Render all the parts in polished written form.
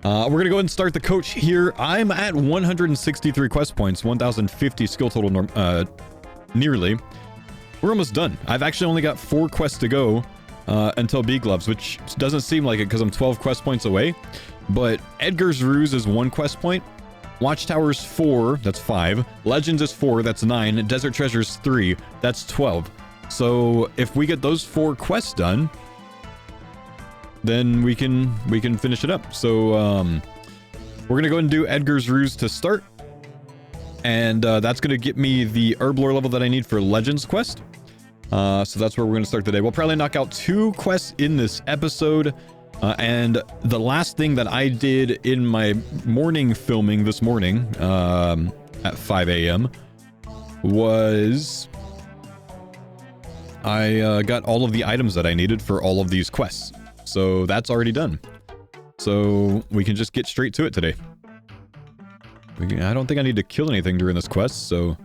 We're gonna go ahead and start the coach here. I'm at 163 quest points, 1050 skill total, nearly. We're almost done. I've actually only got 4 quests to go until B gloves, which doesn't seem like it because I'm 12 quest points away. But Eadgar's Ruse is 1 quest point. Watchtower's 4, that's 5. Legends is 4, that's 9. Desert Treasure's 3, that's 12. So if we get those 4 quests done, then we can finish it up. So we're gonna go ahead and do Eadgar's Ruse to start, and that's gonna get me the herb lore level that I need for Legends quest. So that's where we're gonna start today. We'll probably knock out 2 quests in this episode. And the last thing that I did in my morning filming this morning at 5 a.m. was I got all of the items that I needed for all of these quests. So that's already done. So we can just get straight to it today. I don't think I need to kill anything during this quest, so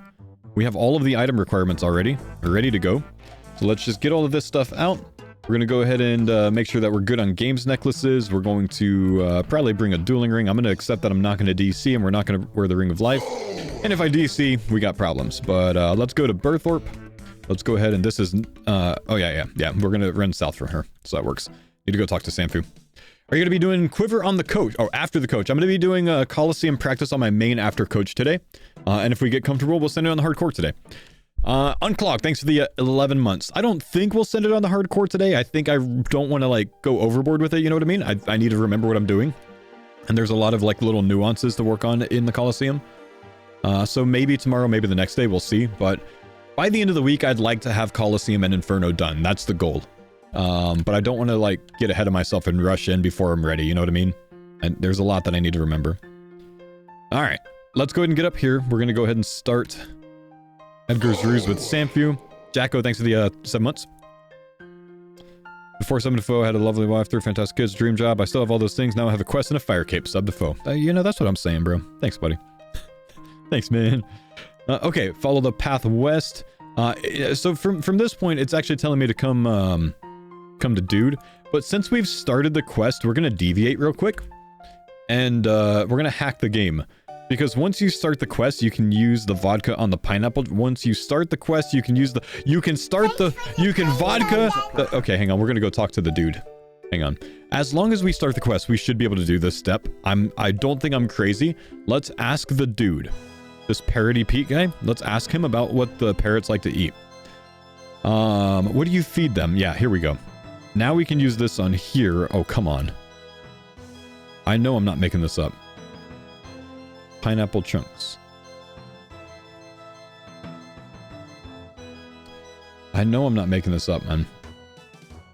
we have all of the item requirements already. We're ready to go. So let's just get all of this stuff out. We're going to go ahead and make sure that we're good on games necklaces. We're going to probably bring a dueling ring. I'm going to accept that I'm not going to DC and we're not going to wear the Ring of Life. And if I DC, we got problems. But let's go to Berthorpe. Let's go ahead and this is... oh, yeah. We're going to run south from her. So that works. Need to go talk to Sanfu. Are you going to be doing Quiver on the coach? Oh, after the coach. I'm going to be doing a Coliseum practice on my main after coach today. And if we get comfortable, we'll send it on the hardcore today. Unclogged, thanks for the 11 months. I don't think we'll send it on the hardcore today. I think I don't want to like go overboard with it, you know what I mean? I need to remember what I'm doing. And there's a lot of like little nuances to work on in the Coliseum. So maybe tomorrow, maybe the next day, we'll see. But by the end of the week, I'd like to have Coliseum and Inferno done. That's the goal. But I don't want to like get ahead of myself and rush in before I'm ready, you know what I mean? And there's a lot that I need to remember. All right, let's go ahead and get up here. We're going to go ahead and start Eadgar's Ruse with Sanfu. Jacko, thanks for the 7 months. Before Summon to Foe, I had a lovely wife, 3 fantastic kids, dream job. I still have all those things. Now I have a quest and a fire cape. Sub to Foe. You know, that's what I'm saying, bro. Thanks, buddy. Thanks, man. Okay, follow the path west. So from this point, it's actually telling me to come to Dude. But since we've started the quest, we're going to deviate real quick. And we're going to hack the game. Because once you start the quest, you can use the vodka on the pineapple. Once you start the quest, you can use the... Okay, hang on. We're going to go talk to the dude. Hang on. As long as we start the quest, we should be able to do this step. I don't think I'm crazy. Let's ask the dude. This Parroty Pete guy. Let's ask him about what the parrots like to eat. What do you feed them? Yeah, here we go. Now we can use this on here. Oh, come on. I know I'm not making this up. Pineapple chunks. I know I'm not making this up, man.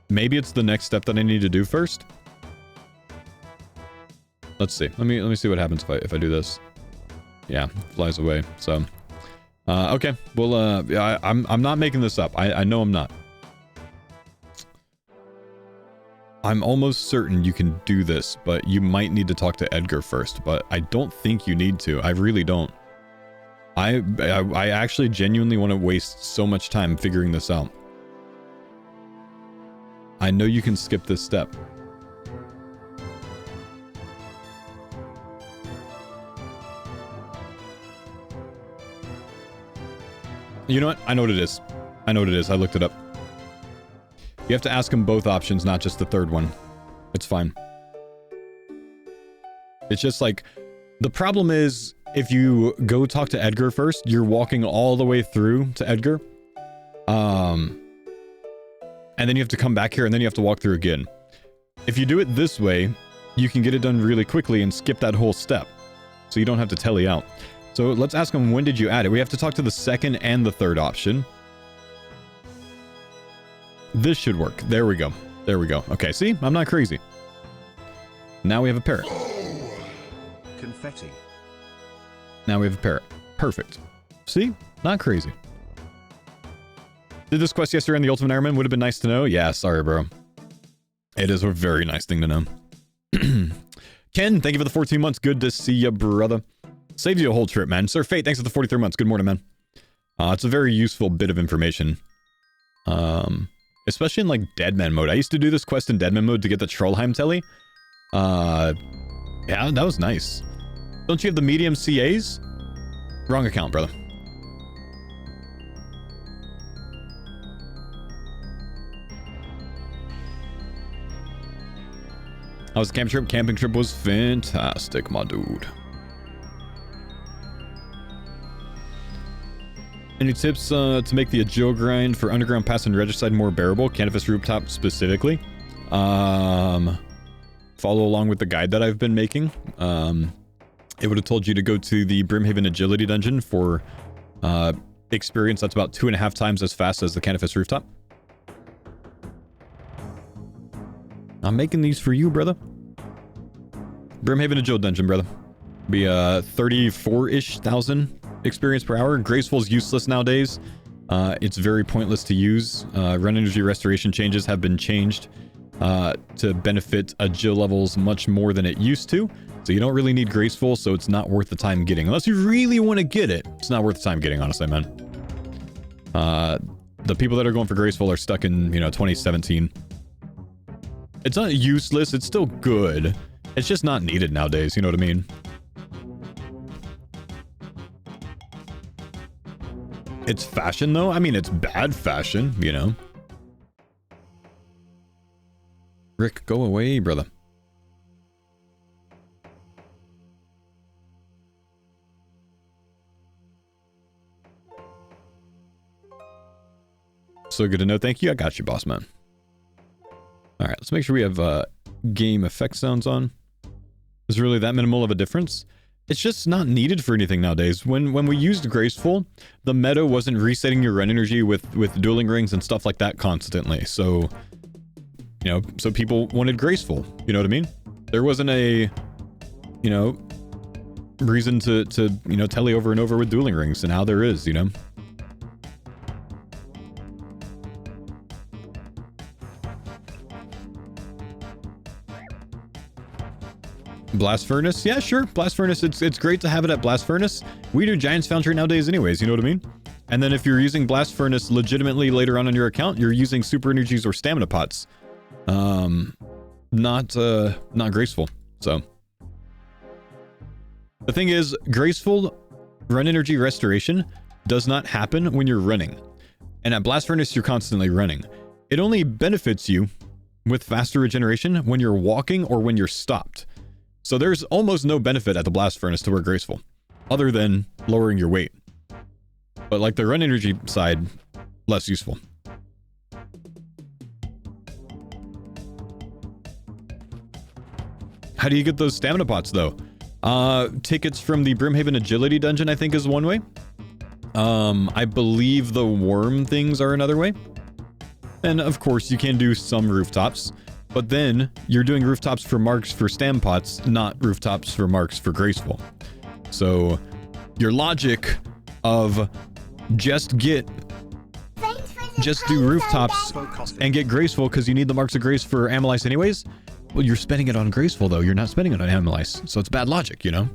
Maybe it's the next step that I need to do first. Let's see. Let me see what happens if I do this. Yeah, flies away. So, okay. Well, yeah, I'm not making this up. I know I'm not. I'm almost certain you can do this, but you might need to talk to Eadgar first, but I don't think you need to. I really don't. I actually genuinely want to waste so much time figuring this out. I know you can skip this step. You know what? I know what it is. I know what it is. I looked it up. You have to ask him both options, not just the third one. It's fine. It's just like, the problem is, if you go talk to Eadgar first, you're walking all the way through to Eadgar. And then you have to come back here, and then you have to walk through again. If you do it this way, you can get it done really quickly and skip that whole step. So you don't have to tele out. So let's ask him, when did you add it? We have to talk to the second and the third option. This should work. There we go. There we go. Okay, see? I'm not crazy. Now we have a parrot. Confetti. Now we have a parrot. Perfect. See? Not crazy. Did this quest yesterday on the Ultimate Iron Man? Would have been nice to know. Yeah, sorry, bro. It is a very nice thing to know. Ken, thank you for the 14 months. Good to see you, brother. Saved you a whole trip, man. Sir Fate, thanks for the 43 months. Good morning, man. It's a very useful bit of information. Especially in, like, Deadman mode. I used to do this quest in Deadman mode to get the Trollheim telly. Yeah, that was nice. Don't you have the medium CAs? Wrong account, brother. How was the camping trip? Camping trip was fantastic, my dude. Any tips to make the agile grind for underground pass and regicide more bearable? Canvas rooftop specifically. Follow along with the guide that I've been making. It would have told you to go to the Brimhaven agility dungeon for experience that's about 2.5 times as fast as the Canvas rooftop. I'm making these for you, brother. Brimhaven agility dungeon, brother. Be 34-ish thousand experience per hour. Graceful's useless nowadays. It's very pointless to use. Run energy restoration changes have been changed to benefit agile levels much more than it used to. So you don't really need graceful, so it's not worth the time getting. Unless you really want to get it, it's not worth the time getting, honestly, man. The people that are going for graceful are stuck in, 2017. It's not useless, it's still good. It's just not needed nowadays, you know what I mean? It's fashion, though. I mean, it's bad fashion, you know. Rick, go away, brother. So good to know. Thank you. I got you, boss man. All right, let's make sure we have game effect sounds on. Is really that minimal of a difference? It's just not needed for anything nowadays. When we used graceful, the meta wasn't resetting your run energy with dueling rings and stuff like that constantly. So, so people wanted graceful. You know what I mean? There wasn't a, reason to telly over and over with dueling rings, and now there is, Blast Furnace? Yeah, sure. Blast Furnace, it's great to have it at Blast Furnace. We do Giant's Foundry nowadays anyways, you know what I mean? And then if you're using Blast Furnace legitimately later on in your account, you're using super energies or stamina pots. Not graceful. So the thing is, graceful run energy restoration does not happen when you're running. And at Blast Furnace, you're constantly running. It only benefits you with faster regeneration when you're walking or when you're stopped. So there's almost no benefit at the Blast Furnace to wear graceful, other than lowering your weight. But like the run energy side, less useful. How do you get those stamina pots though? Tickets from the Brimhaven Agility Dungeon, I think, is one way. I believe the worm things are another way. And of course, you can do some rooftops. But then, you're doing rooftops for marks for stam pots, not rooftops for marks for graceful. So, your logic of just do rooftops and get graceful because you need the marks of grace for Amelice anyways. Well, you're spending it on graceful though. You're not spending it on Amelice. So it's bad logic, You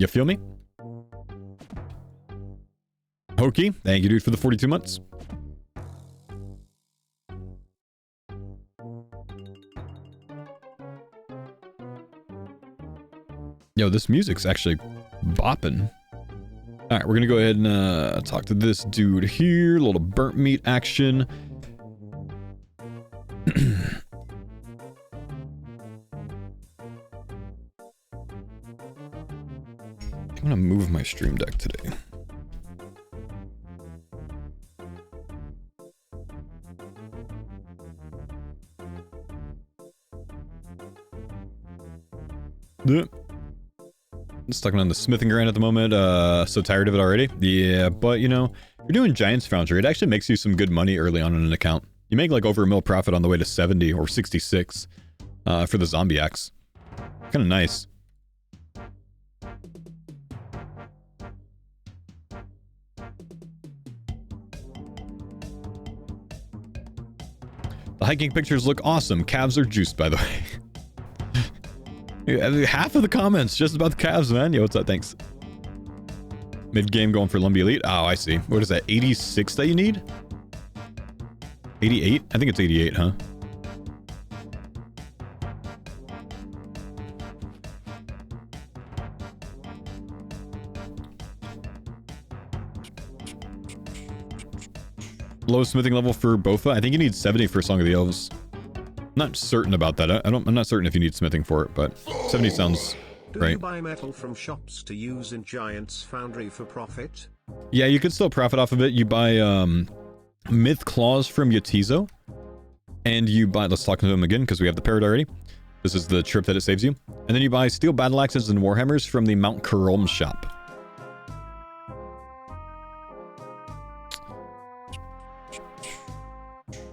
feel me? Hokey, thank you dude for the 42 months. Yo, this music's actually bopping. All right, we're gonna go ahead and talk to this dude here. A little burnt meat action. I'm gonna move my stream deck today. Stuck on the smithing grind at the moment. So tired of it already. Yeah, but you're doing Giant's Foundry. It actually makes you some good money early on in an account. You make like over $1 million profit on the way to 70 or 66 for the zombie axe. Kind of nice. The hiking pictures look awesome. Calves are juiced, by the way. Half of the comments just about the calves, man. Yo, what's up? Thanks. Mid-game going for Lumbee Elite. Oh, I see. What is that? 86 that you need? 88? I think it's 88, huh? lowest smithing level for Bofa? I think you need 70 for Song of the Elves. Not certain about that. I'm not certain if you need smithing for it, but 70 sounds Do right. you buy metal from shops to use in Giant's Foundry for profit? Yeah, you could still profit off of it. You buy myth claws from Yatizo, and you buy, let's talk to him again because we have the parrot already. This is the trip that it saves you. And then you buy steel battle axes and warhammers from the Mount Karolm shop.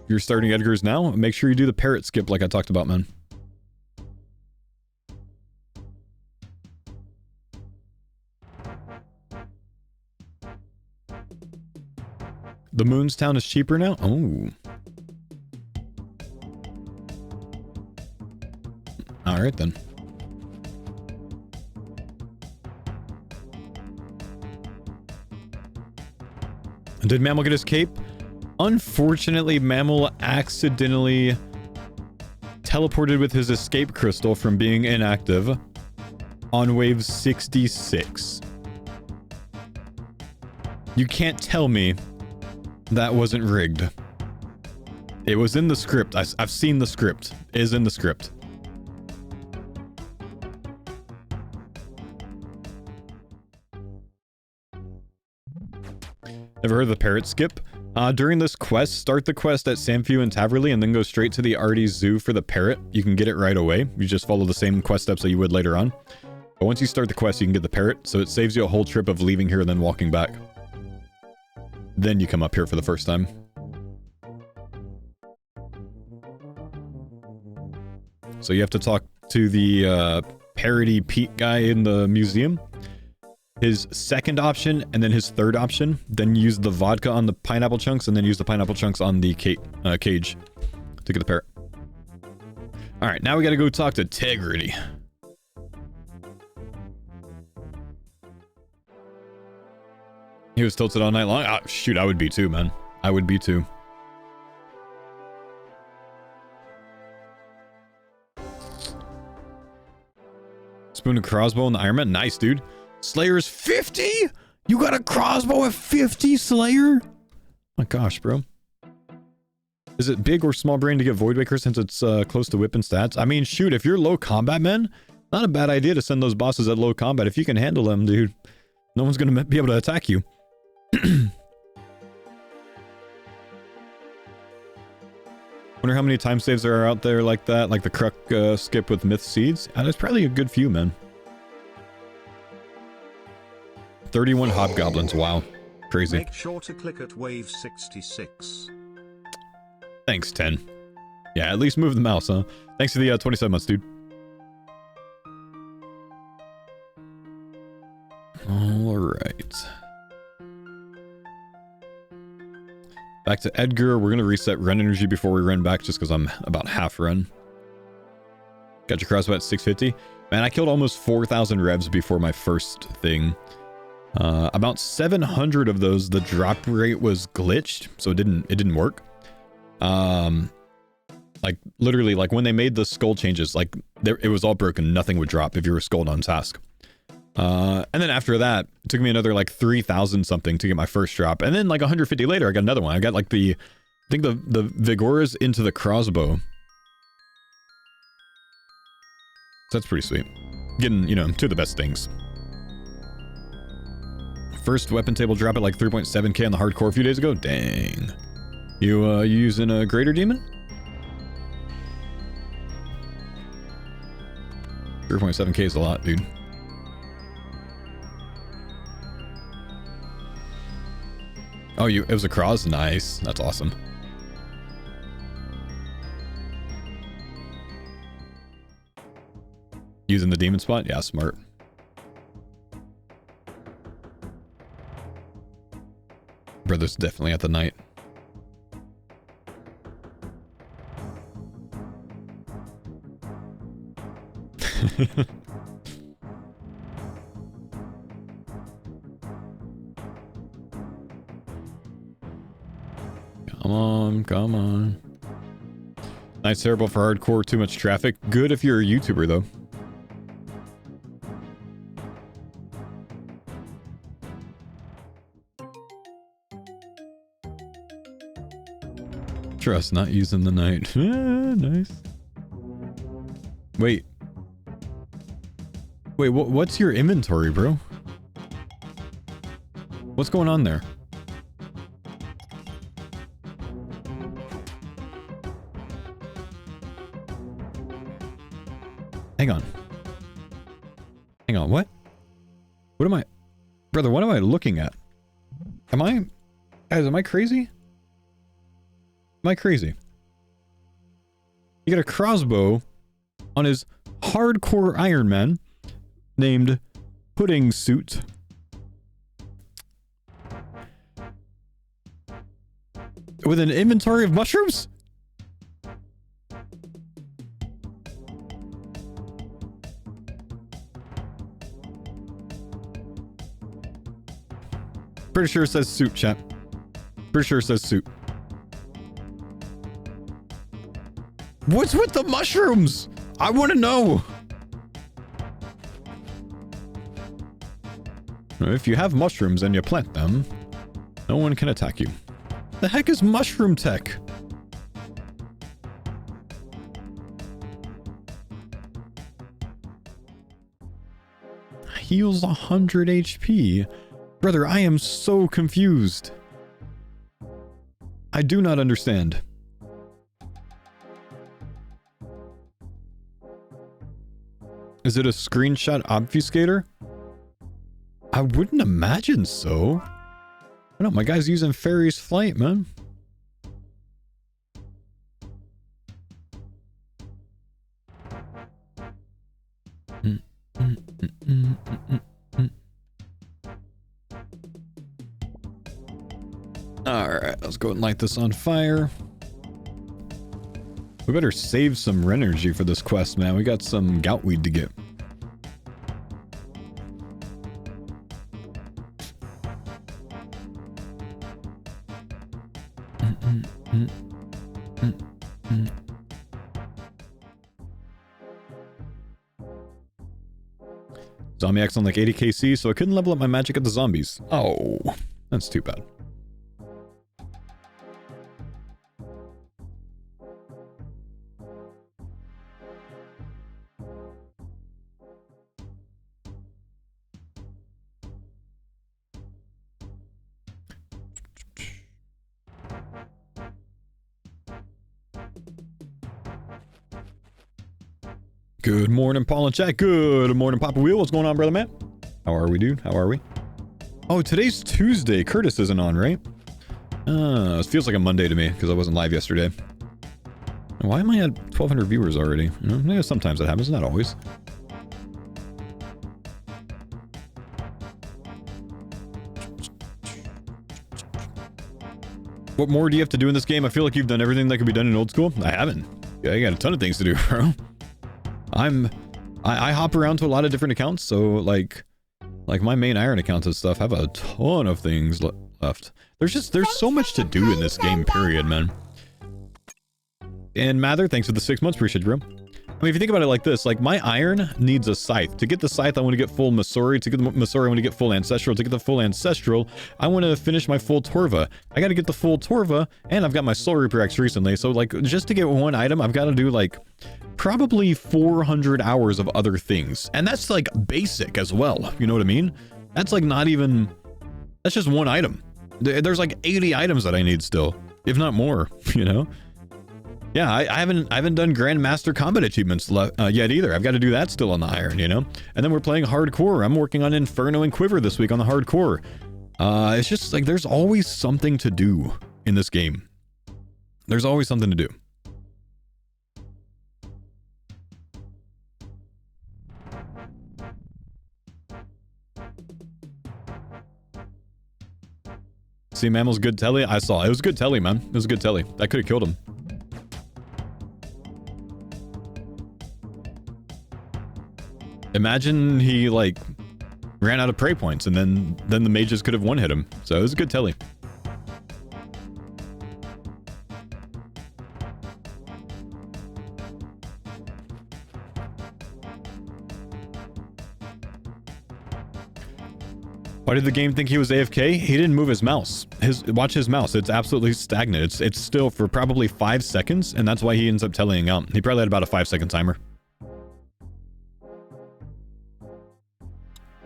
You're starting Eadgar's now? Make sure you do the parrot skip like I talked about, man. The Moon's Town is cheaper now? Oh. Alright then. Did Mammal get his cape? Unfortunately, Mammal accidentally teleported with his escape crystal from being inactive on wave 66. You can't tell me that wasn't rigged. It was in the script. I've seen the script. It is in the script. Ever heard of the parrot skip? During this quest, start the quest at Samfew and Taverley and then go straight to the Artie Zoo for the parrot. You can get it right away. You just follow the same quest steps that you would later on. But once you start the quest, you can get the parrot, so it saves you a whole trip of leaving here and then walking back. Then you come up here for the first time. So you have to talk to the parody Pete guy in the museum. His second option, and then his third option. Then use the vodka on the pineapple chunks, and then use the pineapple chunks on the cage to get the parrot. Alright, now we gotta go talk to Tegrity. He was tilted all night long? Ah, shoot, I would be too, man. I would be too. Spoon and crossbow in the Iron Man? Nice, dude. Slayer's 50? You got a crossbow at 50, Slayer? My gosh, bro. Is it big or small brain to get Voidwaker since it's close to whip and stats? I mean, shoot, if you're low combat, man, not a bad idea to send those bosses at low combat. If you can handle them, dude, no one's going to be able to attack you. Wonder how many time saves there are out there like that, like the Kruk skip with Myth Seeds? There's probably a good few, man. 31 hobgoblins, wow. Crazy. Make sure to click at wave 66. Thanks, 10. Yeah, at least move the mouse, huh? Thanks for the 27 months, dude. Alright. Back to Eadgar. We're going to reset run energy before we run back just because I'm about half run. Got your crossbow at 650. Man, I killed almost 4,000 revs before my first thing. About 700 of those, the drop rate was glitched, so it didn't work. Like literally, like when they made the skull changes, like it was all broken. Nothing would drop if you were skulled on task. And then after that, it took me another like 3,000 something to get my first drop. And then like 150 later, I got another one. I got like I think the Vigoras into the crossbow. So that's pretty sweet. Getting, you know, two of the best things. First weapon table drop at like 3.7k on the hardcore a few days ago. Dang. You using a greater demon? 3.7k is a lot, dude. Oh, it was a cross? Nice. That's awesome. Using the demon spot? Yeah, smart. Brother's definitely at the night. Come on, come on. Night's terrible for hardcore, too much traffic. Good if you're a YouTuber, though. Trust not using the night. Nice. Wait. Wait, what's your inventory, bro? What's going on there? Hang on. Hang on, what? What am I... Brother, what am I looking at? Am I... Guys, am I crazy? Am I crazy? He got a crossbow on his hardcore Iron Man named Pudding Suit. With an inventory of mushrooms? Pretty sure it says suit, chat. Pretty sure it says suit. What's with the mushrooms? I want to know. If you have mushrooms and you plant them, no one can attack you. The heck is mushroom tech? Heals 100 HP. Brother, I am so confused. I do not understand. Is it a screenshot obfuscator? I wouldn't imagine so. I don't know, my guy's using Fairy's Flight, man. Alright, let's go and light this on fire. We better save some energy for this quest, man. We got some goutweed to get. Zombie X on like 80 KC, so I couldn't level up my magic at the zombies. Oh, that's too bad. Good morning, Paul and chat. Good morning, Papa Wheel. What's going on, brother man? How are we, dude? How are we? Oh, today's Tuesday. Curtis isn't on, right? It feels like a Monday to me because I wasn't live yesterday. Why am I at 1,200 viewers already? You know, sometimes that happens, not always. What more do you have to do in this game? I feel like you've done everything that could be done in old school. I haven't. Yeah, I got a ton of things to do, bro. I hop around to a lot of different accounts, so like my main Iron accounts and stuff have a ton of things left. There's so much to do in this game, period, man. And Mather, thanks for the 6 months, appreciate you, bro. I mean, if you think about it like this, like my Iron needs a scythe. To get the scythe, I want to get full Masori. To get the Masori, I want to get full Ancestral. To get the full Ancestral, I want to finish my full Torva. I got to get the full Torva, and I've got my Soul Reaper X recently. So like, just to get one item, I've got to do like probably 400 hours of other things. And that's like basic as well. You know what I mean? That's like not even, that's just one item. There's like 80 items that I need still, if not more, you know? Yeah, I haven't done Grandmaster Combat achievements yet either. I've got to do that still on the Iron, you know? And then we're playing Hardcore. I'm working on Inferno and Quiver this week on the Hardcore. It's just like there's always something to do in this game. There's always something to do. See, Mammal's good telly? I saw. It was good telly, man. It was good telly. That could have killed him. Imagine he, like, ran out of prey points, and then the mages could have one-hit him. So it was a good telly. Why did the game think he was AFK? He didn't move his mouse. Watch his mouse. It's absolutely stagnant. It's still for probably 5 seconds, and that's why he ends up tellying out. He probably had about a 5-second timer.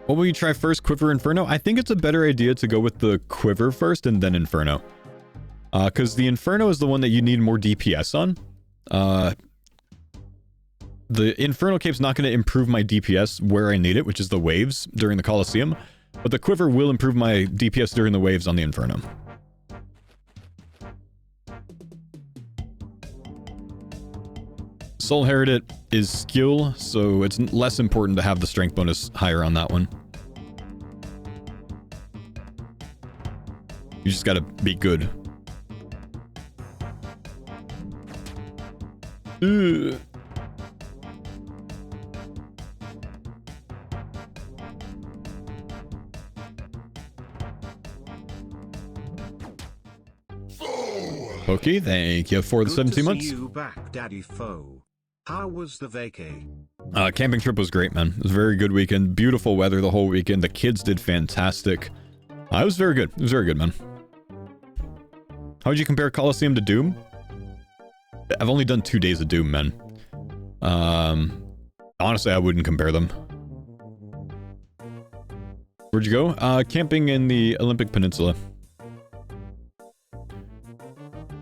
What will you try first, Quiver, Inferno? I think it's a better idea to go with the Quiver first and then Inferno. Because the Inferno is the one that you need more DPS on. The Inferno Cape's not going to improve my DPS where I need it, which is the waves during the Colosseum. But the Quiver will improve my DPS during the waves on the Inferno. Soul Heredit is skill, so it's less important to have the strength bonus higher on that one. You just gotta be good. Ugh. Pokey, thank you for the 17 months. Good to see you back, Daddy Foe. How was the vacay? Camping trip was great, man. It was a very good weekend. Beautiful weather the whole weekend. The kids did fantastic. It was very good. It was very good, man. How would you compare Colosseum to Doom? I've only done 2 days of Doom, man. Honestly, I wouldn't compare them. Where'd you go? Camping in the Olympic Peninsula.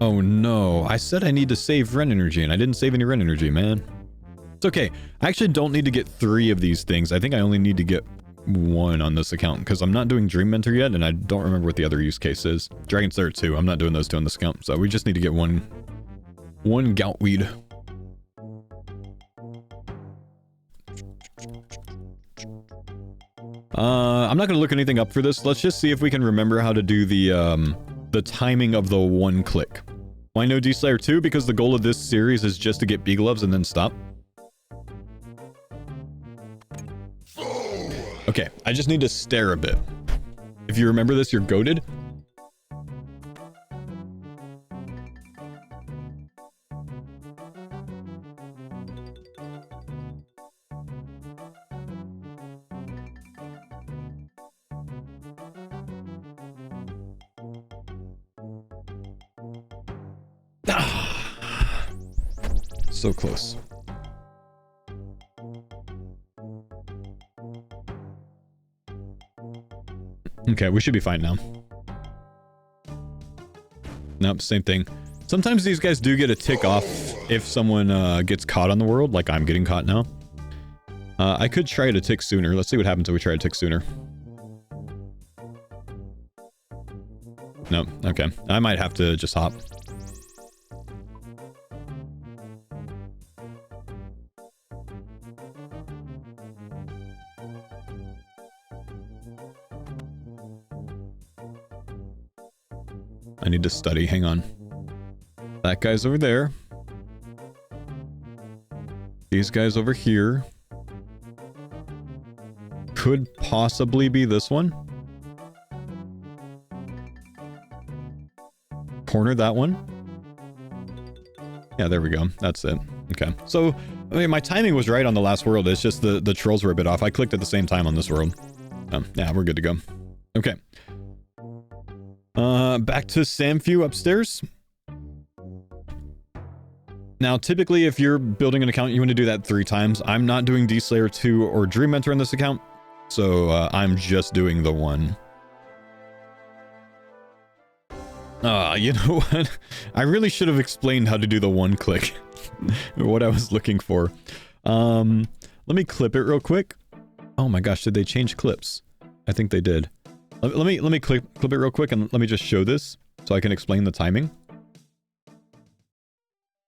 Oh no, I said I need to save Ren energy and I didn't save any Ren energy, man. It's okay. I actually don't need to get 3 of these things. I think I only need to get 1 on this account because I'm not doing Dream Mentor yet and I don't remember what the other use case is. Dragon's Third too. I'm not doing those 2 on this account. So we just need to get one Goutweed. I'm not going to look anything up for this. Let's just see if we can remember how to do the timing of the 1 click. Why no D-Slayer 2? Because the goal of this series is just to get B-Gloves and then stop. Okay, I just need to stare a bit. If you remember this, you're goated. So close. Okay, we should be fine now. Nope, same thing. Sometimes these guys do get a tick off if someone gets caught on the world, like I'm getting caught now. I could try to tick sooner. Let's see what happens if we try to tick sooner. Nope, okay. I might have to just hop. I need to study. Hang on. That guy's over there. These guys over here. Could possibly be this one. Corner that one. Yeah, there we go. That's it. Okay. So, I mean, my timing was right on the last world. It's just the trolls were a bit off. I clicked at the same time on this world. Yeah, we're good to go. Okay. Back to Samfew upstairs. Now, typically, if you're building an account, you want to do that 3 times. I'm not doing D-Slayer 2 or Dream Mentor in this account, so I'm just doing the 1. You know what? I really should have explained how to do the 1 click. What I was looking for. Let me clip it real quick. Oh my gosh, did they change clips? I think they did. Let me clip it real quick and let me just show this so I can explain the timing.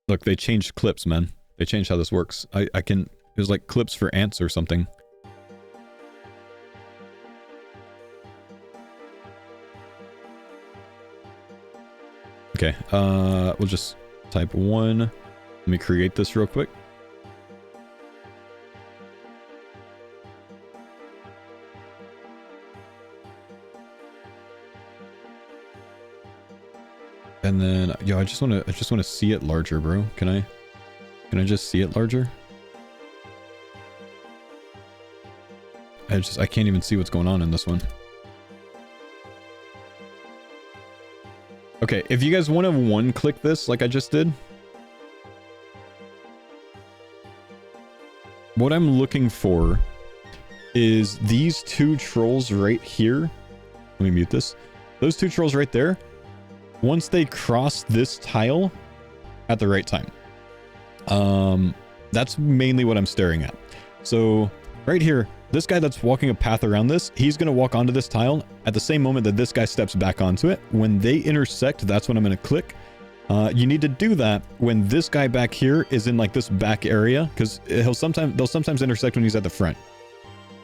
Look, they changed clips, man. They changed how this works. I can... There's like clips for ants or something. Okay, we'll just type 1. Let me create this real quick. And then, yo, I just want to see it larger, bro. Can I just see it larger? I can't even see what's going on in this one. Okay, if you guys want to one-click this like I just did, what I'm looking for is these two trolls right here. Let me mute this. Those two trolls right there, once they cross this tile at the right time. That's mainly what I'm staring at. So right here, this guy that's walking a path around this, he's going to walk onto this tile at the same moment that this guy steps back onto it. When they intersect, that's when I'm going to click. You need to do that when this guy back here is in like this back area, because they'll sometimes intersect when he's at the front.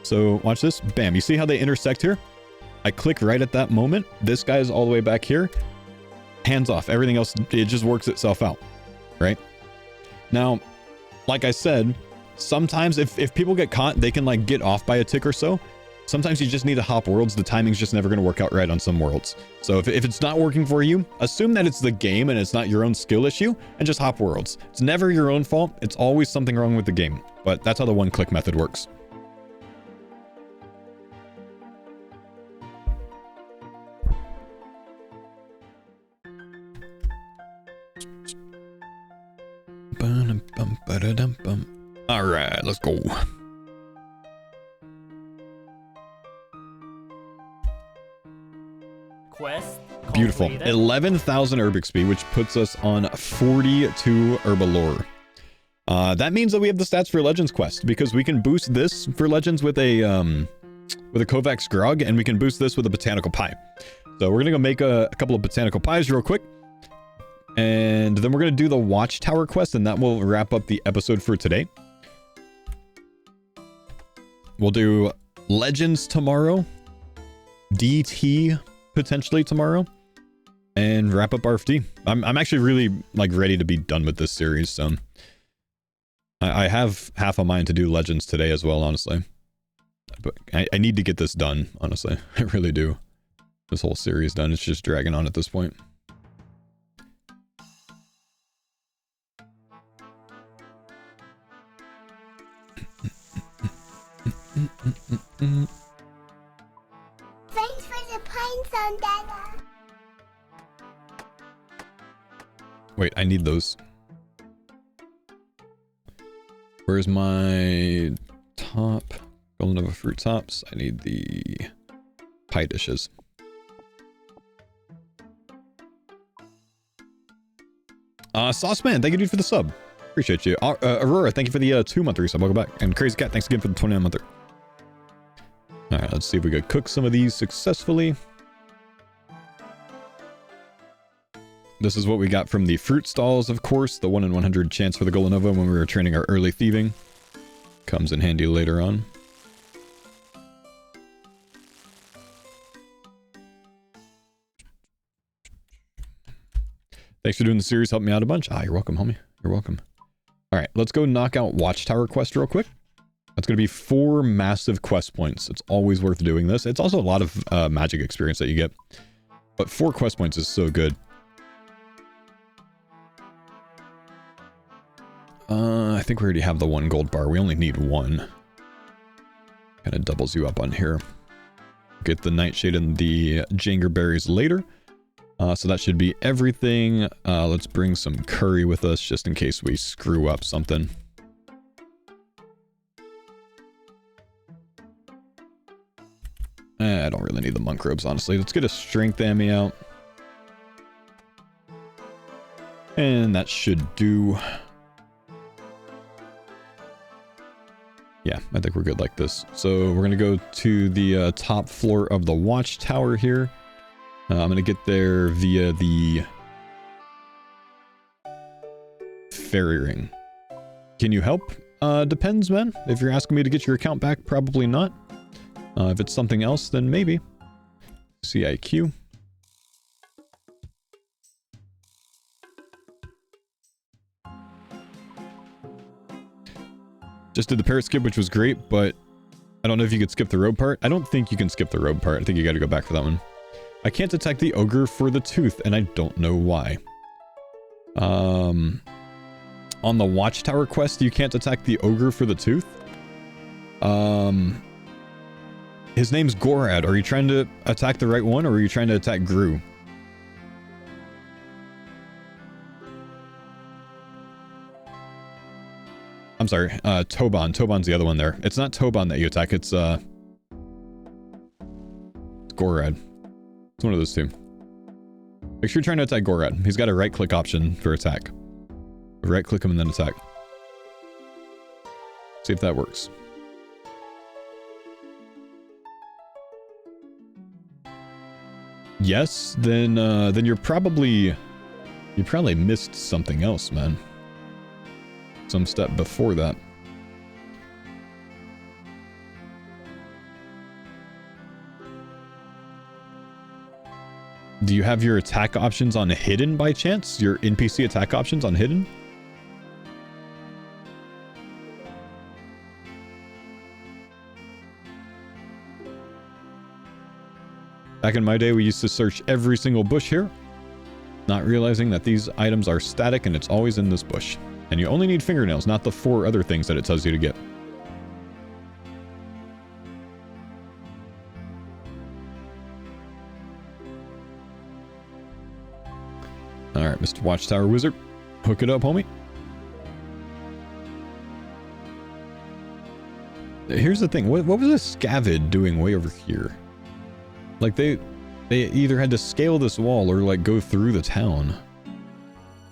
So watch this. Bam. You see how they intersect here? I click right at that moment. This guy is all the way back here. Hands off. Everything else, it just works itself out. Right? Now, like I said, sometimes if people get caught, they can like get off by a tick or so. Sometimes you just need to hop worlds. The timing's just never going to work out right on some worlds. So if it's not working for you, assume that it's the game and it's not your own skill issue and just hop worlds. It's never your own fault. It's always something wrong with the game. But that's how the one-click method works. All right, let's go. Quest Beautiful. completed. 11,000 herb XP, which puts us on 42 herbalore. That means that we have the stats for Legends quest, because we can boost this for Legends with a Kovacs grog, and we can boost this with a botanical pie. So we're gonna go make a couple of botanical pies real quick, and then we're gonna do the Watchtower quest, and that will wrap up the episode for today. We'll do Legends tomorrow, DT potentially tomorrow, and wrap up RFD. I'm actually really like ready to be done with this series, so I have half a mind to do Legends today as well, honestly. But I need to get this done, honestly. I really do. This whole series done. It's just dragging on at this point. Thanks for the pines on Dada. Wait, I need those. Where's my top? Golden Nova fruit tops. I need the pie dishes. Sauceman, thank you, dude, for the sub. Appreciate you. Aurora, thank you for the 2-month resub. Welcome back. And Crazy Cat, thanks again for the 29-monther. Alright, let's see if we could cook some of these successfully. This is what we got from the fruit stalls, of course. The 1 in 100 chance for the Golden Nova when we were training our early thieving. Comes in handy later on. Thanks for doing the series. Helped me out a bunch. Ah, you're welcome, homie. You're welcome. All right, let's go knock out Watchtower quest real quick. That's going to be 4 massive quest points. It's always worth doing this. It's also a lot of magic experience that you get. But 4 quest points is so good. I think we already have the 1 gold bar. We only need 1. Kind of doubles you up on here. Get the nightshade and the jangerberries later. So that should be everything. Let's bring some curry with us just in case we screw up something. I don't really need the monk robes, honestly. Let's get a strength ammy out. And that should do. Yeah, I think we're good like this. So we're going to go to the top floor of the Watchtower here. I'm going to get there via the ferry ring. Can you help? Depends, man. If you're asking me to get your account back, probably not. If it's something else, then maybe. CIQ. Just did the parrot skip, which was great, but I don't know if you could skip the road part. I don't think you can skip the road part. I think you got to go back for that one. I can't attack the ogre for the tooth, and I don't know why. On the Watchtower quest, you can't attack the ogre for the tooth. His name's Gorad. Are you trying to attack the right one, or are you trying to attack Gru? I'm sorry, Toban. Toban's the other one there. It's not Toban that you attack, it's Gorad. It's one of those two. Make sure you're trying to attack Gorad. He's got a right-click option for attack. Right-click him and then attack. See if that works. Yes, then you probably missed something else, man. Some step before that. Do you have your attack options on hidden by chance? Your NPC attack options on hidden? Back in my day, we used to search every single bush here, not realizing that these items are static and it's always in this bush. And you only need fingernails, not the 4 other things that it tells you to get. Alright, Mr. Watchtower Wizard. Hook it up, homie. Here's the thing. What was this Scavid doing way over here? Like, they either had to scale this wall or, like, go through the town.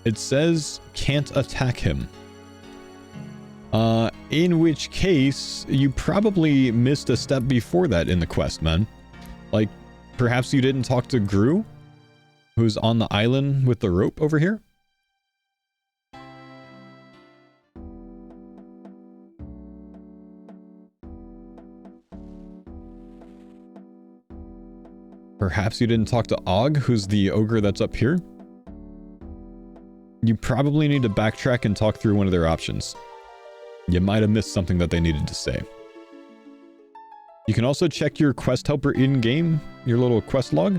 It says, can't attack him. In which case, you probably missed a step before that in the quest, man. Like, perhaps you didn't talk to Gru, who's on the island with the rope over here? Perhaps you didn't talk to Og, who's the ogre that's up here? You probably need to backtrack and talk through one of their options. You might have missed something that they needed to say. You can also check your quest helper in-game, your little quest log,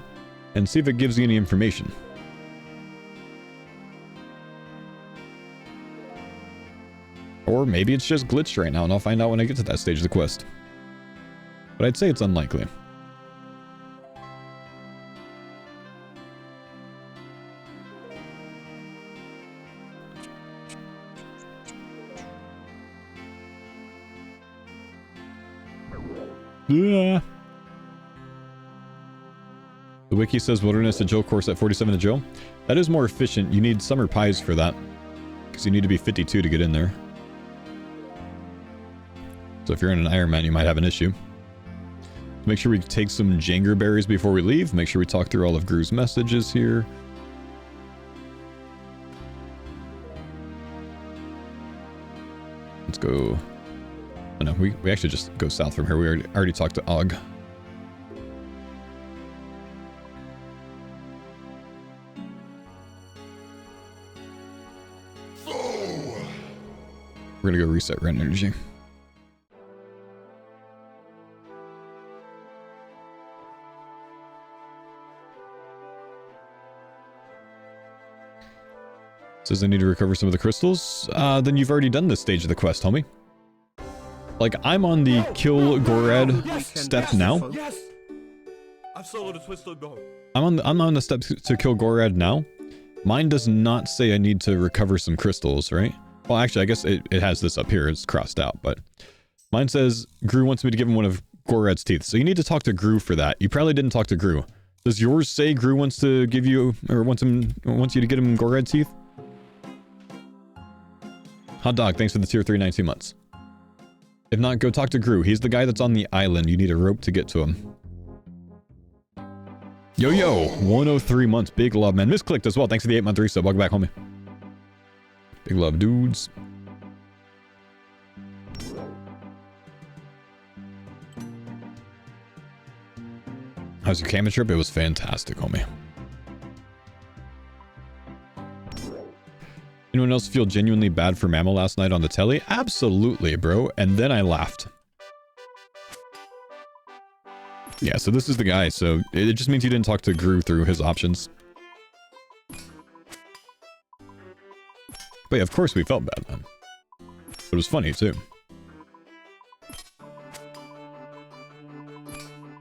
and see if it gives you any information. Or maybe it's just glitched right now, and I'll find out when I get to that stage of the quest. But I'd say it's unlikely. Yeah. The wiki says Wilderness to Joe course at 47 to Joe. That is more efficient. You need summer pies for that, because you need to be 52 to get in there. So if you're in an Iron Man, you might have an issue. Make sure we take some Janger berries before we leave. Make sure we talk through all of Gru's messages here. Let's go. Oh no, we actually just go south from here. We already talked to Og. We're gonna go reset rent energy. Says I need to recover some of the crystals. Then you've already done this stage of the quest, homie. Like, I'm on the kill Gorad step now. Yes. I've soloed a twisted bow. I'm on the step to kill Gorad now. Mine does not say I need to recover some crystals, right? Well, actually, I guess it has this up here. It's crossed out, but mine says Gru wants me to give him one of Gorad's teeth. So you need to talk to Gru for that. You probably didn't talk to Gru. Does yours say Gru wants to give you, or wants you to get him Gorad's teeth? Hot dog, thanks for the tier 3 92 months. If not, go talk to Gru. He's the guy that's on the island. You need a rope to get to him. Yo, 103 months. Big love, man. Misclicked as well. Thanks for the 8-month resub. Welcome back, homie. Big love, dudes. How's your camera trip? It was fantastic, homie. Anyone else feel genuinely bad for Mammal last night on the telly? Absolutely, bro. And then I laughed. Yeah, so this is the guy. So it just means you didn't talk to Gru through his options. But yeah, of course we felt bad, man. But it was funny, too.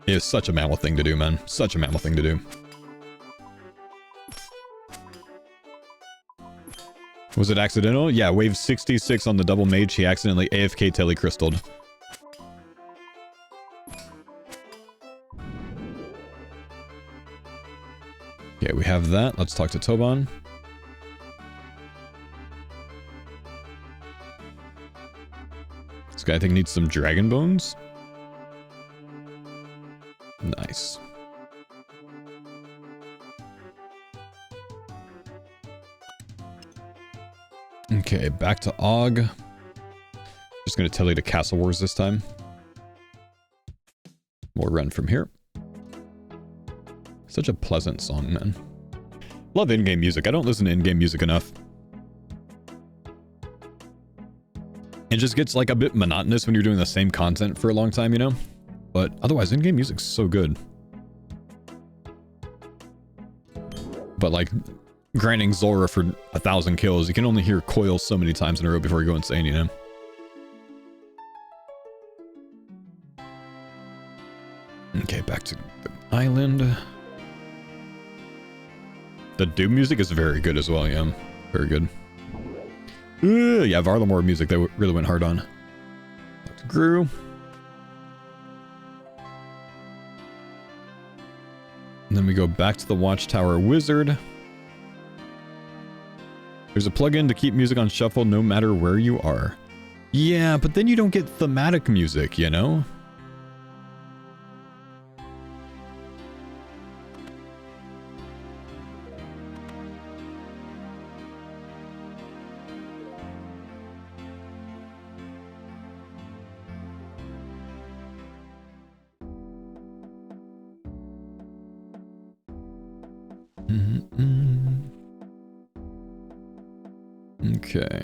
It is such a mammal thing to do, man. Such a mammal thing to do. Was it accidental? Yeah, wave 66 on the double mage. He accidentally AFK telecrystalled. Okay, we have that. Let's talk to Toban. This guy I think needs some dragon bones. Nice. Okay, back to Og. Just gonna tell you to Castle Wars this time. We'll run from here. Such a pleasant song, man. Love in-game music. I don't listen to in-game music enough. It just gets like a bit monotonous when you're doing the same content for a long time, you know? But otherwise, in-game music's so good. But like, grinding Zora for 1,000 kills, you can only hear Coil so many times in a row before you go insane, you know? Okay, back to the island. The Doom music is very good as well, yeah. Very good. Yeah, Varlamore music that really went hard on. Back to Gru. And then we go back to the Watchtower Wizard. There's a plugin to keep music on shuffle no matter where you are. Yeah, but then you don't get thematic music, you know? Okay.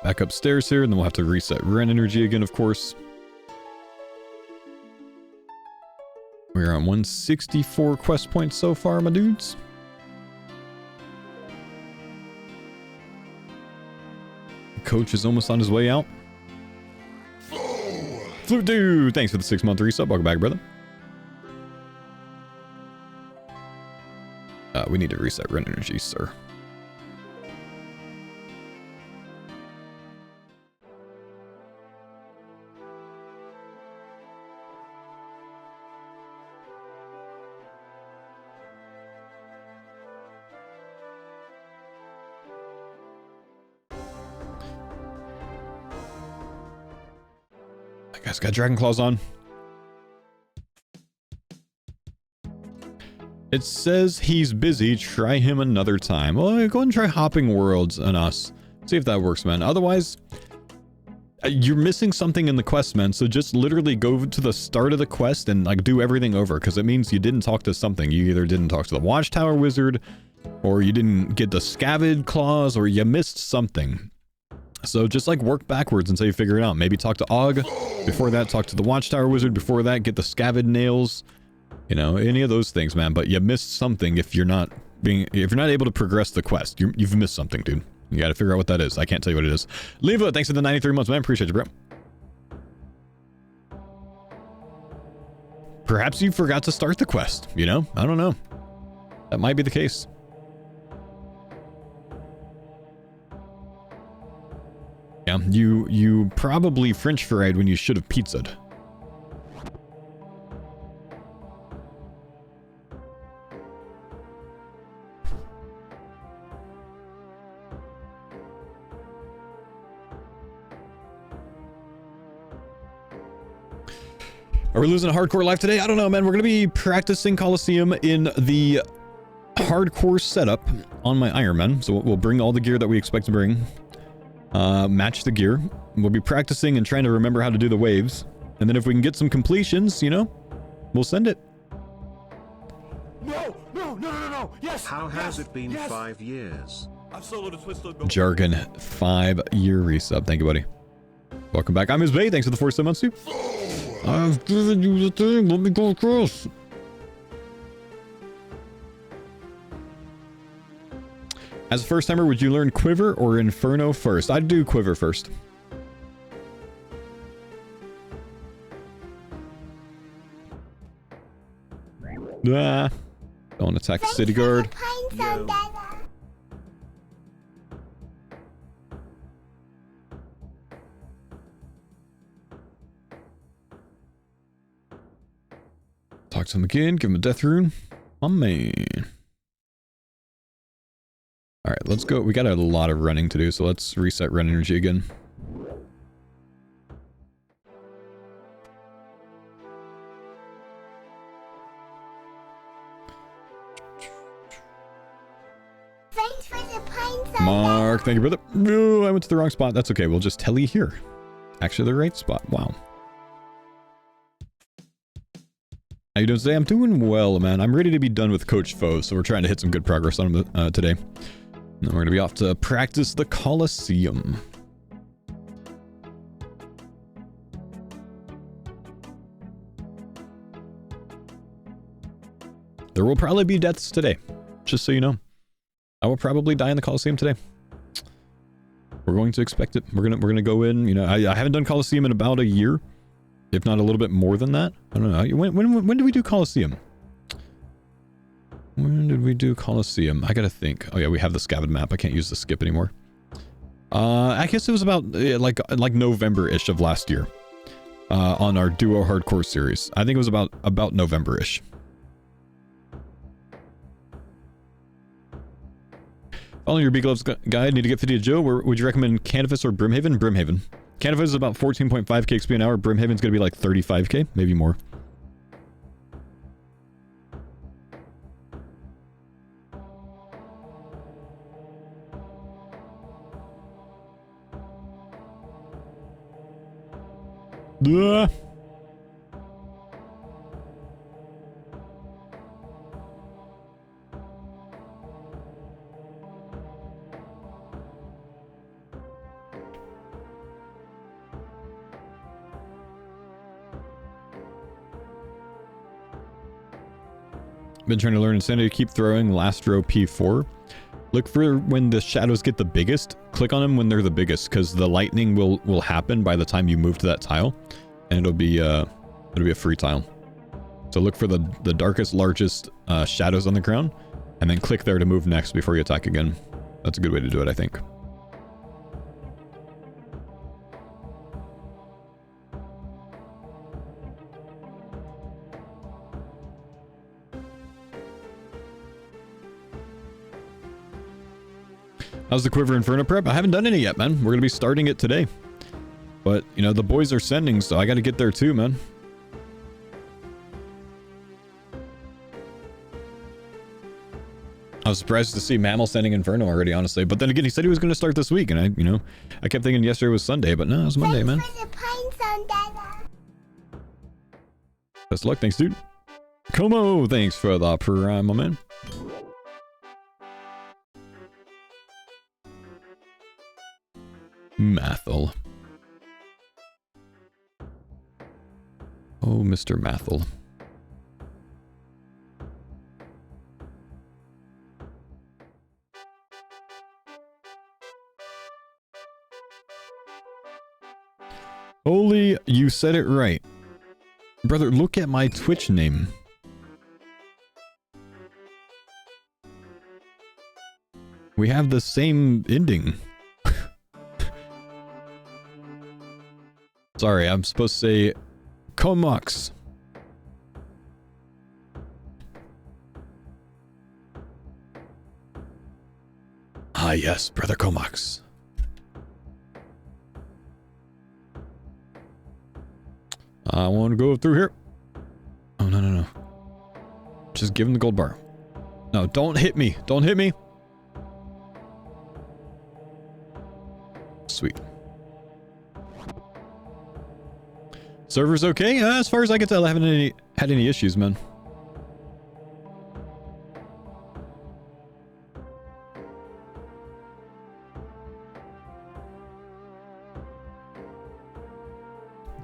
Back upstairs here, and then we'll have to reset Ren energy again, of course. We're on 164 quest points so far, my dudes. Coach is almost on his way out. Flute Dude, thanks for the 6-month resub. Welcome back, brother. We need to reset Ren energy, sir. That guy's got Dragon Claws on. It says he's busy. Try him another time. Well, go ahead and try Hopping Worlds on us. See if that works, man. Otherwise, you're missing something in the quest, man. So just literally go to the start of the quest and like do everything over, because it means you didn't talk to something. You either didn't talk to the Watchtower Wizard, or you didn't get the Scabbard Claws, or you missed something. So just like work backwards until you figure it out. Maybe talk to Og. Before that, talk to the Watchtower Wizard. Before that, get the Scabbard Nails. You know, any of those things, man. But you missed something if you're not able to progress the quest. You've missed something, dude. You got to figure out what that is. I can't tell you what it is. Leva, thanks for the 93 months, man. Appreciate you, bro. Perhaps you forgot to start the quest, you know? I don't know. That might be the case. Yeah, you probably French fried when you should have pizzaed. Are we losing a hardcore life today? I don't know, man. We're going to be practicing Coliseum in the hardcore setup on my Iron Man. So we'll bring all the gear that we expect to bring. Match the gear. We'll be practicing and trying to remember how to do the waves. And then if we can get some completions, you know, we'll send it. No. Yes. How has it been 5 years? I've soloed a twisted bow. Jargon, 5-year resub. Thank you, buddy. Welcome back. I'm Ms. Bay. Thanks for the 47 months, too. I've given you the thing. Let me go across. As a first timer, would you learn Quiver or Inferno first? I'd do Quiver first. Ah. Don't attack the Thanks city for guard. the pine Yo. Sandana. Talk to him again. Give him a death rune. My man. Alright, let's go. We got a lot of running to do, so let's reset run energy again. Thanks for the pine Sandana. Mark, thank you, brother. No, I went to the wrong spot. That's okay. We'll just tell you here. Actually, the right spot. Wow. How you doing today? I'm doing well, man. I'm ready to be done with Coach Foe, so we're trying to hit some good progress on him today. And then we're going to be off to practice the Colosseum. There will probably be deaths today, just so you know. I will probably die in the Colosseum today. We're going to expect it. We're gonna go in. You know, I haven't done Colosseum in about a year, if not a little bit more than that. I don't know. When did we do Colosseum? When did we do Colosseum? I gotta think. Oh yeah, we have the scavenged map. I can't use the skip anymore. I guess it was about like November-ish of last year. On our duo hardcore series. I think it was about November-ish. Following your B-Gloves guide, need to get 50 to Joe. Where would you recommend Canvas or Brimhaven? Brimhaven. Canvas is about 14.5k XP an hour. Brimhaven's gonna be like 35k, maybe more. Duh. Been trying to learn Insanity to keep throwing last row P4. Look for when the shadows get the biggest. Click on them when they're the biggest, because the lightning will happen by the time you move to that tile, and it'll be a free tile. So look for the darkest, largest shadows on the ground, and then click there to move next before you attack again. That's a good way to do it, I think. How's the Quiver Inferno prep? I haven't done any yet, man. We're gonna be starting it today. But, you know, the boys are sending, so I gotta get there too, man. I was surprised to see Mammal sending Inferno already, honestly. But then again, he said he was gonna start this week, and I kept thinking yesterday was Sunday, but no, it was Monday, man. Thanks for the pine Sandana. Best of luck, thanks, dude. Como, thanks for the prime, my man. Mathel. Oh, Mr. Mathel. Holy, you said it right. Brother, look at my Twitch name. We have the same ending. Sorry, I'm supposed to say Comox. Ah yes, Brother Comox. I want to go through here. Oh, no, no, no. Just give him the gold bar. No, don't hit me. Don't hit me. Sweet. Server's okay? As far as I can tell, I haven't had any issues, man.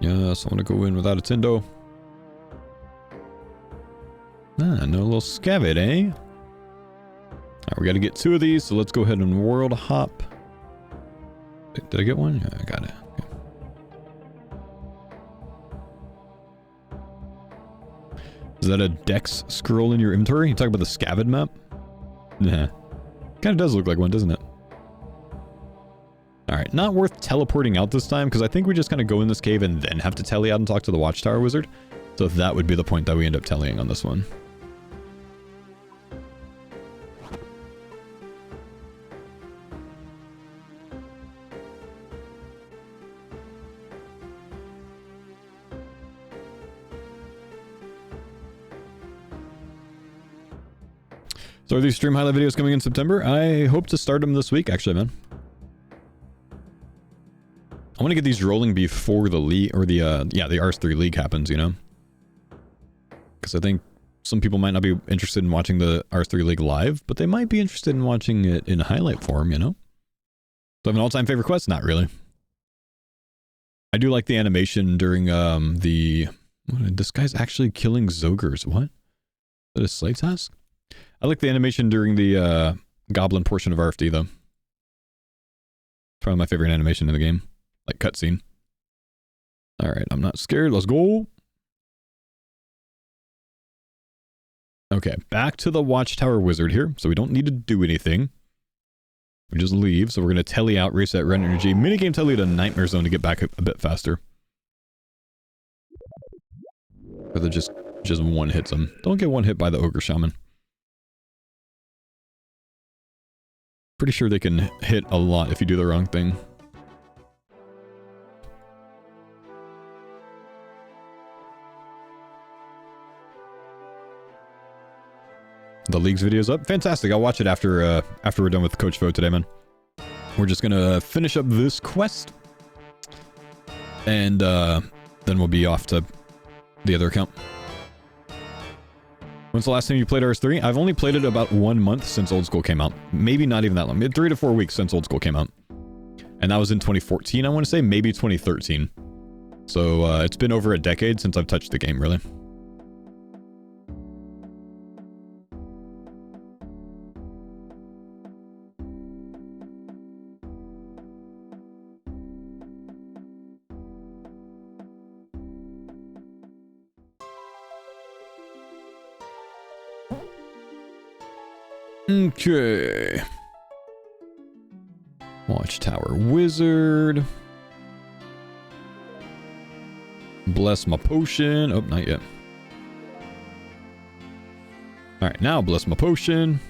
Yes, I want to go in without a Tindo. Ah, no little scabbard, eh? Alright, we gotta get 2 of these, so let's go ahead and world hop. Did I get one? Yeah, I got it. Okay. Is that a Dex scroll in your inventory? You talking about the Scavid map? Nah. Kind of does look like one, doesn't it? Alright, not worth teleporting out this time, because I think we just kind of go in this cave and then have to tele out and talk to the Watchtower wizard. So that would be the point that we end up tellying on this one. So are these stream highlight videos coming in September? I hope to start them this week, actually, man. I want to get these rolling before the league, or the R3 league happens, you know? Because I think some people might not be interested in watching the R3 league live, but they might be interested in watching it in highlight form, you know? So I have an all-time favorite quest? Not really. I do like the animation during this guy's actually killing Zogres. What? Is that a slave task? I like the animation during the goblin portion of RFD, though. Probably my favorite animation in the game. Like cutscene. Alright, I'm not scared. Let's go. Okay, back to the Watchtower wizard here. So we don't need to do anything. We just leave. So we're going to telly out, reset red energy. Minigame telly to Nightmare Zone to get back a bit faster. Rather just one hits them. Don't get one hit by the ogre shaman. Pretty sure they can hit a lot if you do the wrong thing. The league's video's up. Fantastic. I'll watch it after we're done with Coach Vo today, man. We're just gonna finish up this quest. And then we'll be off to the other account. When's the last time you played RS3? I've only played it about 1 month since Old School came out. Maybe not even that long. 3 to 4 weeks since Old School came out. And that was in 2014, I want to say. Maybe 2013. So it's been over a decade since I've touched the game, really. Okay. Watchtower wizard. Bless my potion. Oh, not yet. Alright, now bless my potion.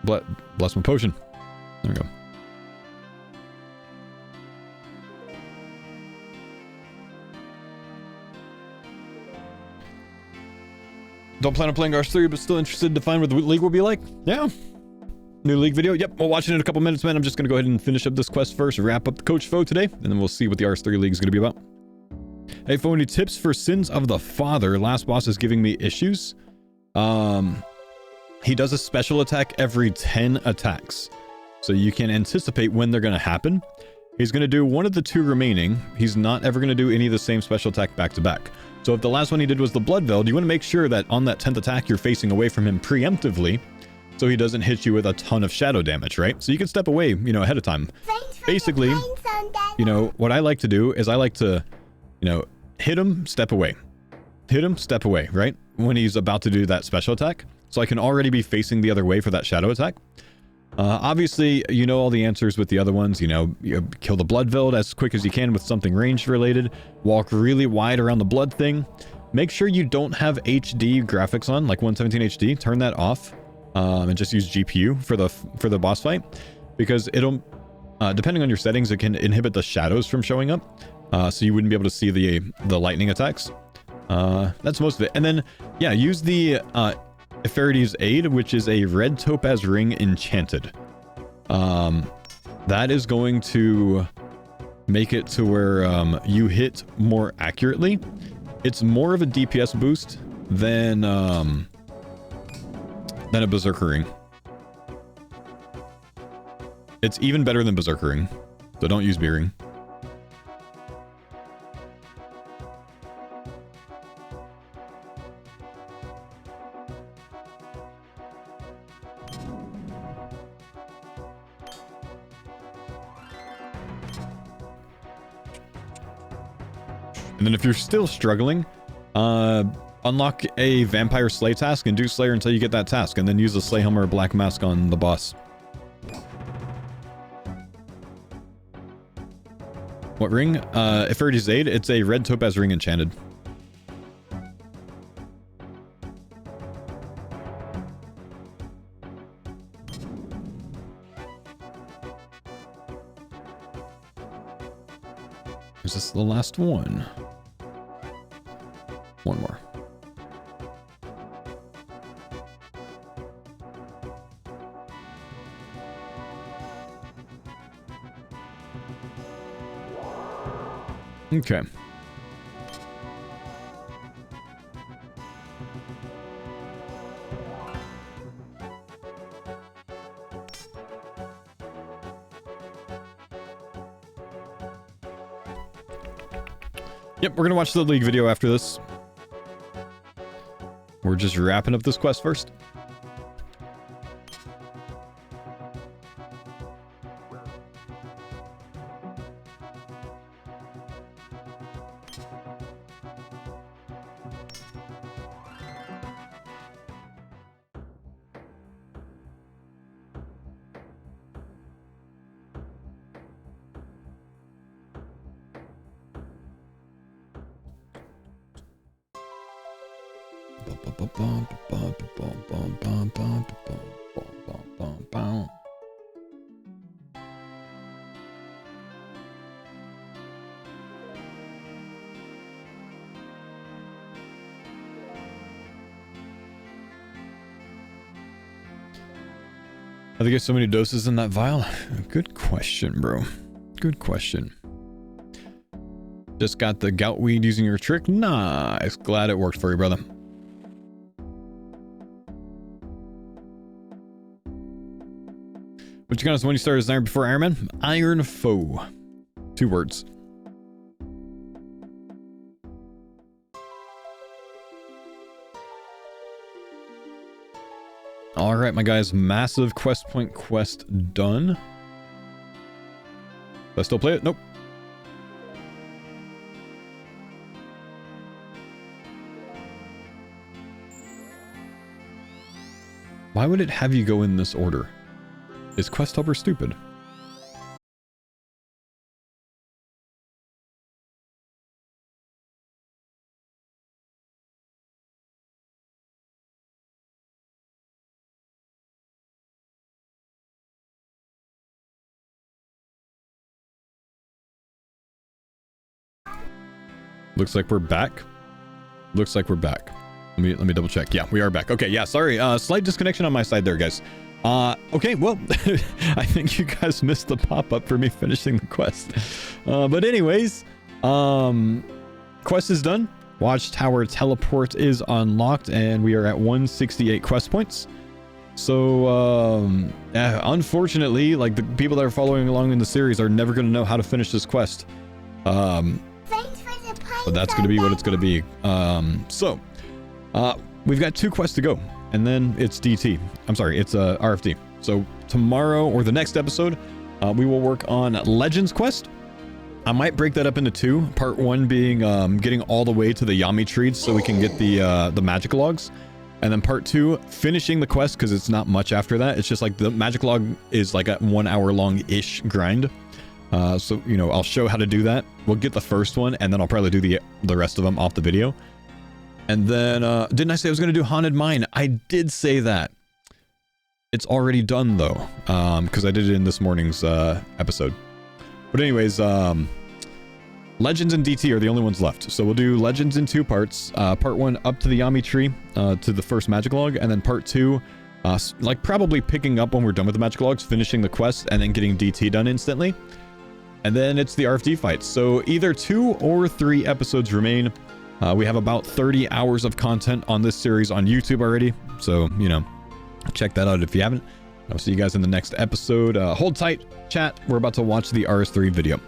Bless my potion. There we go. Don't plan on playing RS3, but still interested to find what the league will be like? Yeah. New league video? Yep, we'll watch it in a couple minutes, man. I'm just going to go ahead and finish up this quest first, wrap up the Coach Foe today, and then we'll see what the RS3 league is going to be about. Hey, Foe, any tips for Sins of the Father? Last boss is giving me issues. He does a special attack every 10 attacks, so you can anticipate when they're going to happen. He's going to do one of the 2 remaining. He's not ever going to do any of the same special attack back to back. So if the last one he did was the Blood Veld, you want to make sure that on that 10th attack, you're facing away from him preemptively, so he doesn't hit you with a ton of shadow damage, right? So you can step away, you know, ahead of time. Basically, you know, what I like to do is I like to, you know, hit him, step away. Hit him, step away, right? When he's about to do that special attack. So I can already be facing the other way for that shadow attack. Obviously, you know all the answers with the other ones. You kill the Blood Veld as quick as you can with something range related. Walk really wide around the blood thing. Make sure you don't have HD graphics on, like 117 HD. Turn that off, and just use GPU for the boss fight, because it'll, depending on your settings, it can inhibit the shadows from showing up, so you wouldn't be able to see the lightning attacks. That's most of it. And then, yeah, use the Epherides Aid, which is a red topaz ring enchanted. That is going to make it to where you hit more accurately. It's more of a DPS boost than a Berserker ring. It's even better than Berserker ring, so don't use B ring. And then if you're still struggling, unlock a vampire slay task and do slayer until you get that task, and then use a slay helm or a black mask on the boss. What ring? Iferity's Aid. It's a red topaz ring enchanted. Is this the last one? One more. Okay. Yep, we're gonna watch the League video after this. We're just wrapping up this quest first. I think there's so many doses in that vial. Good question, bro. Good question. Just got the gout weed using your trick? Nice. Glad it worked for you, brother. What you got us when you started as Iron before Iron Man? Iron Foe. 2 words. All right, my guys, massive quest point quest done. Do I still play it? Nope. Why would it have you go in this order? Is Quest Helper stupid? Looks like we're back. Looks like we're back. Let me double check. Yeah, we are back. Okay, yeah, sorry. Slight disconnection on my side there, guys. Okay, well, I think you guys missed the pop-up for me finishing the quest. But anyways, quest is done. Watchtower teleport is unlocked, and we are at 168 quest points. So, unfortunately, like, the people that are following along in the series are never going to know how to finish this quest. But that's going to be what it's going to be. We've got 2 quests to go, and then it's DT. I'm sorry, it's RFD. So tomorrow or the next episode, we will work on Legends quest. I might break that up into 2. Part 1 being getting all the way to the Yami trees so we can get the magic logs. And then part 2, finishing the quest, because it's not much after that. It's just like the magic log is like a 1 hour long-ish grind. So, you know, I'll show how to do that. We'll get the first one, and then I'll probably do the rest of them off the video. And then, didn't I say I was going to do Haunted Mine? I did say that. It's already done, though, because I did it in this morning's episode. But anyways, Legends and DT are the only ones left. So we'll do Legends in 2 parts. Part 1 up to the Yami tree, to the first magic log, and then part 2, like probably picking up when we're done with the magic logs, finishing the quest, and then getting DT done instantly. And then it's the RFD fight. So either 2 or 3 episodes remain. We have about 30 hours of content on this series on YouTube already. So, you know, check that out if you haven't. I'll see you guys in the next episode. Hold tight, chat. We're about to watch the RS3 video.